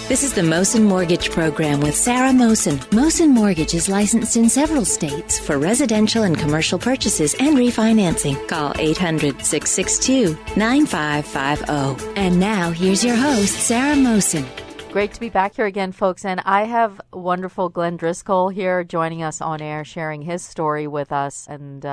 This is the Mohsin Mortgage Program with Sarah Mohsin. Mohsin Mortgage is licensed in several states for residential and commercial purchases and refinancing. Call 800-662-9550. And now, here's your host, Sarah Mohsin. Great to be back here again, folks. And I have wonderful Glenn Driscoll here joining us on air, sharing his story with us. And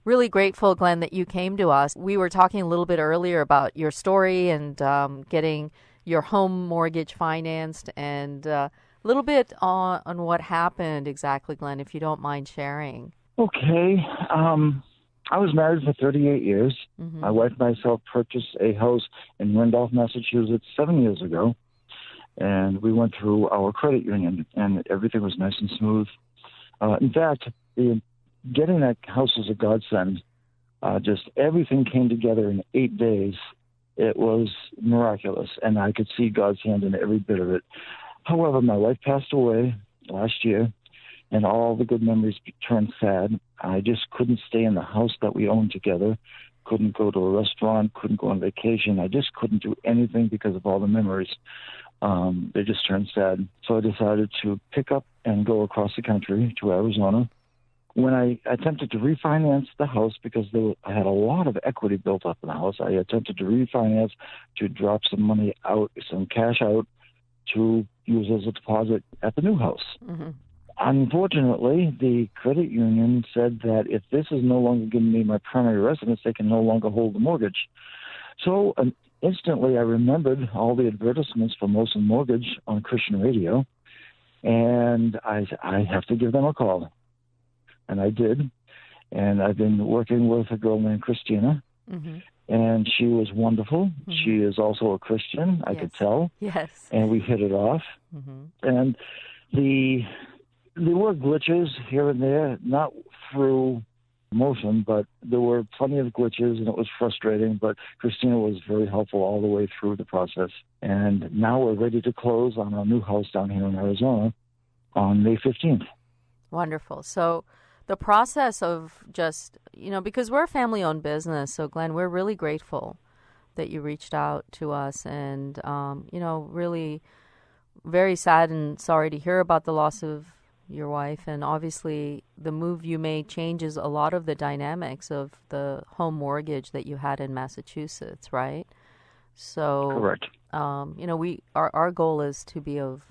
really grateful, Glenn, that you came to us. We were talking a little bit earlier about your story and getting your home mortgage financed, and a little bit on what happened exactly, Glenn, if you don't mind sharing. Okay. I was married for 38 years. Mm-hmm. My wife and myself purchased a house in Randolph, Massachusetts 7 years ago, and we went through our credit union, and everything was nice and smooth. In fact, getting that house was a godsend. Just everything came together in 8 days. It was miraculous, and I could see God's hand in every bit of it. However, my wife passed away last year, and all the good memories turned sad. I just couldn't stay in the house that we owned together, couldn't go to a restaurant, couldn't go on vacation. I just couldn't do anything because of all the memories. They just turned sad. So I decided to pick up and go across the country to Arizona. When I attempted to refinance the house, because I had a lot of equity built up in the house, I attempted to refinance to drop some money out, some cash out, to use as a deposit at the new house. Mm-hmm. Unfortunately, the credit union said that if this is no longer giving me my primary residence, they can no longer hold the mortgage. So instantly I remembered all the advertisements for Mohsin Mortgage on Christian radio, and I have to give them a call. And I did. And I've been working with a girl named Christina. Mm-hmm. And she was wonderful. Mm-hmm. She is also a Christian, I could tell. Yes. And we hit it off. Mm-hmm. And there were glitches here and there, not through Mohsin, but there were plenty of glitches, and it was frustrating. But Christina was very helpful all the way through the process. And now we're ready to close on our new house down here in Arizona on May 15th. Wonderful. So the process of just, because we're a family-owned business, so Glenn, we're really grateful that you reached out to us, and, really very sad and sorry to hear about the loss of your wife. And obviously the move you made changes a lot of the dynamics of the home mortgage that you had in Massachusetts, right? So, correct. Our goal is to be of,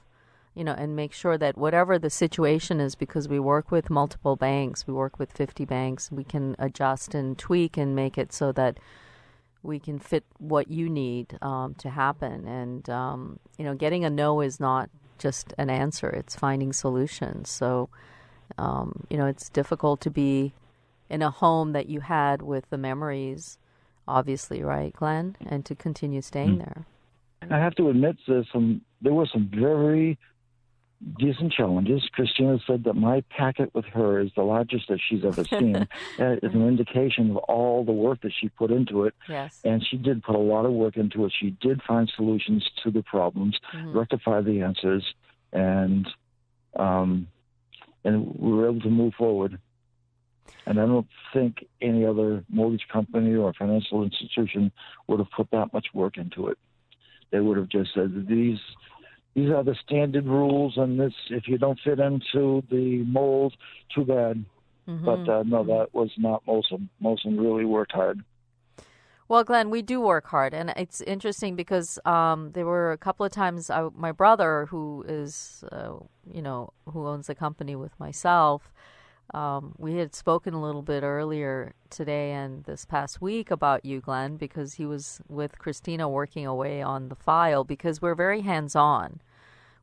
and make sure that whatever the situation is, because we work with multiple banks, we work with 50 banks, we can adjust and tweak and make it so that we can fit what you need to happen. And, getting a no is not just an answer. It's finding solutions. So, it's difficult to be in a home that you had with the memories, obviously, right, Glenn? And to continue staying there. I have to admit there were some very decent challenges. Christina said that my packet with her is the largest that she's ever seen. That is an indication of all the work that she put into it. Yes. And she did put a lot of work into it. She did find solutions to the problems, rectify the answers, and we were able to move forward. And I don't think any other mortgage company or financial institution would have put that much work into it. They would have just said, these are the standard rules, and this, if you don't fit into the mold, too bad. Mm-hmm. But no, that was not Mohsin. Mohsin really worked hard. Well, Glenn, we do work hard, and it's interesting because there were a couple of times my brother, who is, who owns a company with myself, we had spoken a little bit earlier today and this past week about you, Glenn, because he was with Christina working away on the file, because we're very hands-on.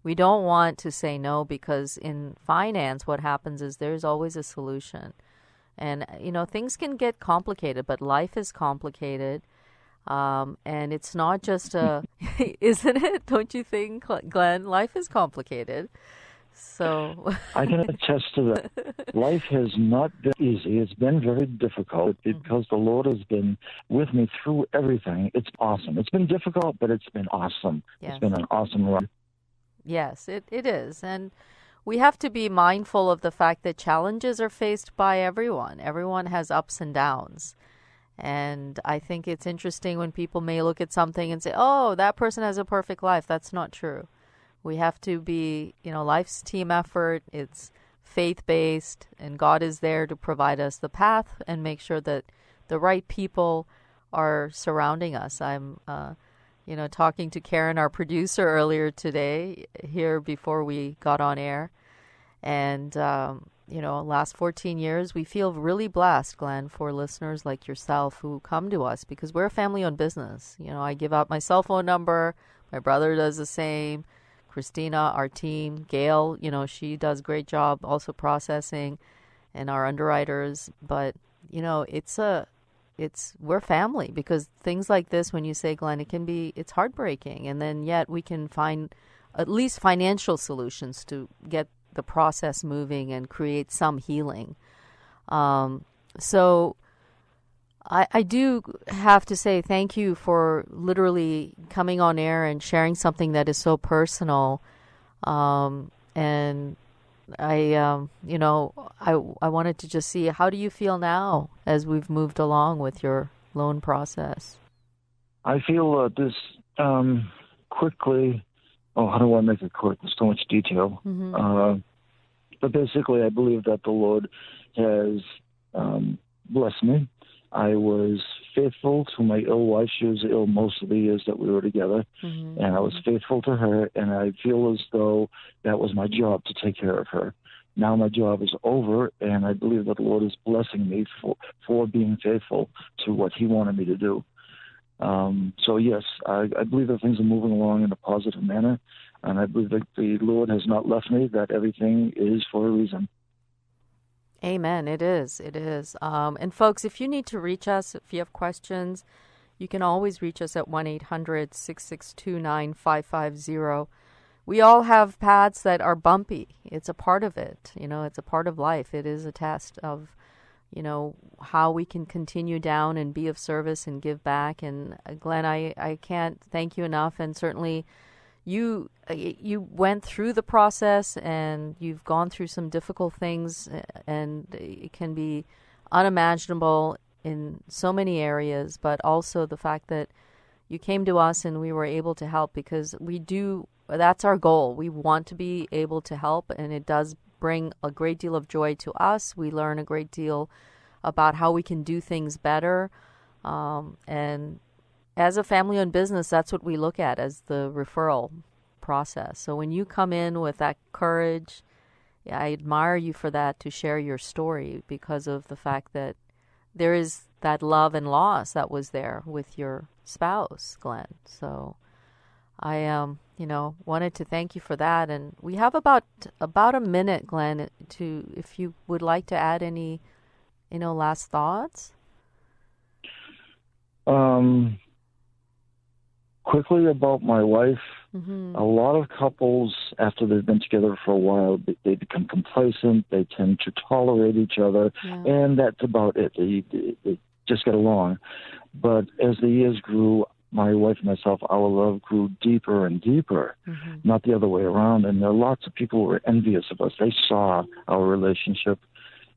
We don't want to say no, because in finance what happens is there's always a solution. And, things can get complicated, but life is complicated. And it's not just isn't it? Don't you think, Glenn? Life is complicated. So I can attest to that. Life has not been easy. It's been very difficult because the Lord has been with me through everything. It's awesome. It's been difficult, but it's been awesome. Yes. It's been an awesome run. Yes, it is. And we have to be mindful of the fact that challenges are faced by everyone. Everyone has ups and downs. And I think it's interesting when people may look at something and say, oh, that person has a perfect life. That's not true. We have to be, life's team effort. It's faith-based, and God is there to provide us the path and make sure that the right people are surrounding us. I'm, talking to Karen, our producer, earlier today here before we got on air. And, last 14 years, we feel really blessed, Glenn, for listeners like yourself who come to us because we're a family-owned business. I give out my cell phone number. My brother does the same. Christina, our team, Gail, she does a great job also processing, and our underwriters. But, we're family because things like this, when you say, Glenn, it's heartbreaking. And then yet we can find at least financial solutions to get the process moving and create some healing. So I do have to say thank you for literally coming on air and sharing something that is so personal. And I wanted to just see, how do you feel now as we've moved along with your loan process? I feel this quickly. Oh, how do I make it quick? There's so much detail. Mm-hmm. But basically, I believe that the Lord has blessed me. I was faithful to my ill wife. She was ill most of the years that we were together, mm-hmm. and I was faithful to her, and I feel as though that was my job to take care of her. Now my job is over, and I believe that the Lord is blessing me for being faithful to what He wanted me to do. So yes, I believe that things are moving along in a positive manner, and I believe that the Lord has not left me, that everything is for a reason. Amen. It is. It is. And folks, if you need to reach us, if you have questions, you can always reach us at 1-800-662-9550. We all have paths that are bumpy. It's a part of it. It's a part of life. It is a test of, how we can continue down and be of service and give back. And Glenn, I can't thank you enough. And certainly you went through the process and you've gone through some difficult things, and it can be unimaginable in so many areas, but also the fact that you came to us and we were able to help, because that's our goal. We want to be able to help, and it does bring a great deal of joy to us. We learn a great deal about how we can do things better. And as a family-owned business, that's what we look at as the referral process. So when you come in with that courage, I admire you for that, to share your story, because of the fact that there is that love and loss that was there with your spouse, Glenn. So I wanted to thank you for that. And we have about a minute, Glenn, if you would like to add any, last thoughts. Quickly about my wife, mm-hmm. a lot of couples, after they've been together for a while, they become complacent, they tend to tolerate each other, and that's about it. They just get along. But as the years grew, my wife and myself, our love grew deeper and deeper, mm-hmm. not the other way around. And there are lots of people who were envious of us. They saw our relationship.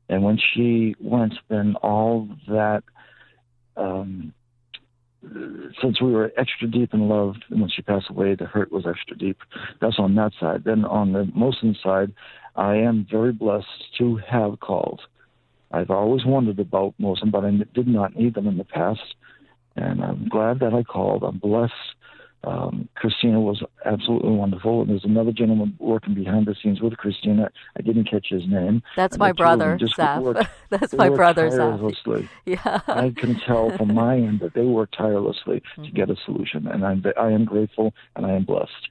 And when she went, then all that... since we were extra deep in love, and when she passed away, the hurt was extra deep. That's on that side. Then on the Mohsin side, I am very blessed to have called. I've always wondered about Mohsin, but I did not need them in the past. And I'm glad that I called. I'm blessed. Christina was absolutely wonderful. And there's another gentleman working behind the scenes with Christina. I didn't catch his name. That's my brother, Zaf. That's my brother, Zaf. Yeah. I can tell from my end that they work tirelessly mm-hmm. to get a solution. And I am grateful, and I am blessed.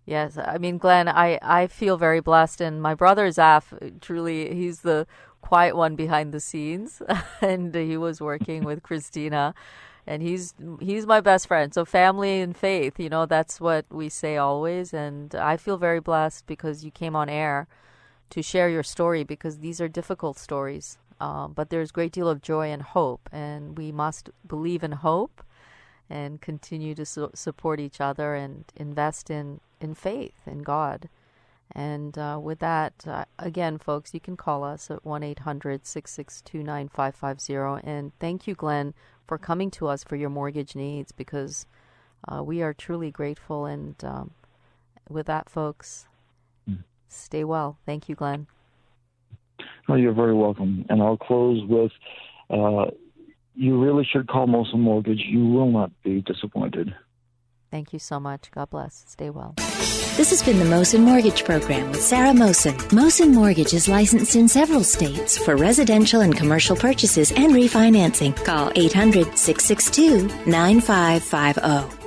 Yes. I mean, Glenn, I feel very blessed. And my brother, Zaf, truly, he's the quiet one behind the scenes. And he was working with Christina. And he's my best friend. So family and faith, that's what we say always. And I feel very blessed because you came on air to share your story, because these are difficult stories. But there's a great deal of joy and hope. And we must believe in hope and continue to support each other and invest in faith in God. And with that, again, folks, you can call us at 1-800-662-9550. And thank you, Glenn, for coming to us for your mortgage needs, because we are truly grateful and with that, folks, stay well. Thank you, Glenn. Oh, you're very welcome. And I'll close with, you really should call Mohsin Mortgage. You will not be disappointed. Thank you so much. God bless. Stay well. This has been the Mohsin Mortgage Program with Sarah Mohsin. Mohsin Mortgage is licensed in several states for residential and commercial purchases and refinancing. Call 800-662-9550.